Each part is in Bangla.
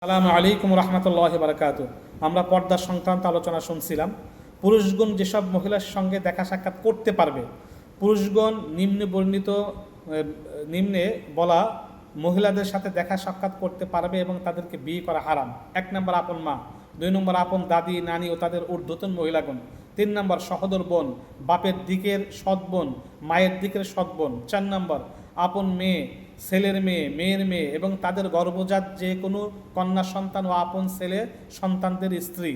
আসসালামু আলাইকুম রহমতুল্লাহ বারকাতু। আমরা পর্দার সংক্রান্ত আলোচনা শুনছিলাম। পুরুষগণ যেসব মহিলার সঙ্গে দেখা সাক্ষাৎ করতে পারবে, পুরুষগণ নিম্নে বলা মহিলাদের সাথে দেখা সাক্ষাৎ করতে পারবে এবং তাদেরকে বিয়ে করা হারাম। 1 নম্বর আপন মা, 2 নম্বর আপন দাদি নানি ও তাদের ঊর্ধ্বতন মহিলাগণ, 3 নম্বর সহোদর বোন, বাপের দিকের সৎ বোন, মায়ের দিকের সৎ বোন, 4 নম্বর আপন মেয়ে, ছেলের মেয়ে, মেয়ের মেয়ে এবং তাদের গর্ভজাত যে কোনো কন্যা সন্তান ও আপন ছেলে সন্তানদের স্ত্রী।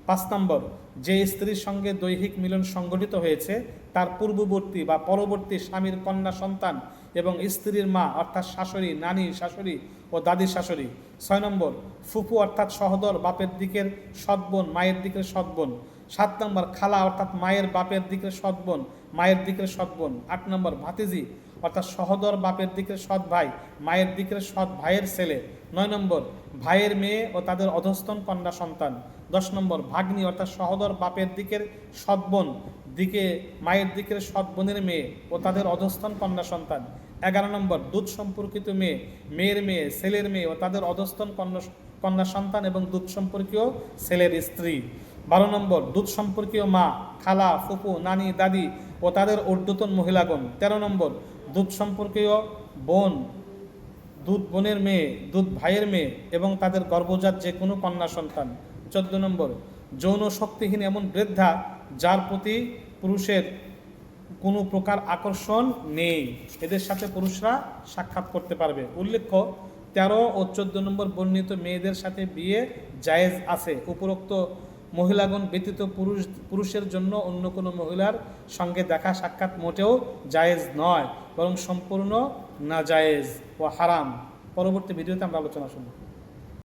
5 নম্বর যে স্ত্রীর সঙ্গে দৈহিক মিলন সংঘটিত হয়েছে তার পূর্ববর্তী বা পরবর্তী স্বামীর কন্যা সন্তান এবং স্ত্রীর মা অর্থাৎ শাশুড়ি, নানি শাশুড়ি ও দাদি শাশুড়ি। 6 নম্বর ফুফু অর্থাৎ সহোদর বাপের দিকের সৎ বোন, মায়ের দিকের সৎ বোন। 7 নম্বর খালা অর্থাৎ মায়ের বাপের দিকের সৎ বোন, মায়ের দিকের সৎ বোন। 8 নম্বর ভাতিজি অর্থাৎ সহোদর বাপের দিকের সৎ ভাই, মায়ের দিকের সৎ ভাইয়ের ছেলে। 9 নম্বর ভাইয়ের মেয়ে ও তাদের অধস্তন কন্যা সন্তান। 10 নম্বর ভাগ্নি অর্থাৎ সহোদর বাপের দিকের সৎ বোন, মায়ের দিকের সৎ বোনের মেয়ে ও তাদের অধস্তন কন্যা সন্তান। 11 নম্বর দুধ সম্পর্কিত মেয়ে, মেয়ের মেয়ে, ছেলের মেয়ে ও তাদের অধস্তন কন্যা সন্তান এবং দুধ সম্পর্কীয় ছেলের স্ত্রী। 12 নম্বর দুধ সম্পর্কীয় মা, খালা, ফুপু, নানি, দাদি ও তাদের ঊর্ধ্বতন মহিলাগণ। 13 নম্বর দুধ সম্পর্কীয় বোন, দুধ বোনের মেয়ে, দুধ ভাইয়ের মেয়ে এবং তাদের গর্ভজাত যে কোনো কন্যা সন্তান। 14 নম্বর যৌন শক্তিহীন এমন বৃদ্ধা যার প্রতি পুরুষের কোনো প্রকার আকর্ষণ নেই, এদের সাথে পুরুষরা সাক্ষাৎ করতে পারবে। উল্লেখ্য 13 ও 14 নম্বর বর্ণিত মেয়েদের সাথে বিয়ে জায়েজ আছে। উপরোক্ত মহিলাগণ ব্যতীত পুরুষের জন্য অন্য কোনো মহিলার সঙ্গে দেখা সাক্ষাৎ মোটেও জায়েজ নয়, বরং সম্পূর্ণ নাজায়েজ ও হারাম। পরবর্তী ভিডিওতে আমরা আলোচনা শুনব।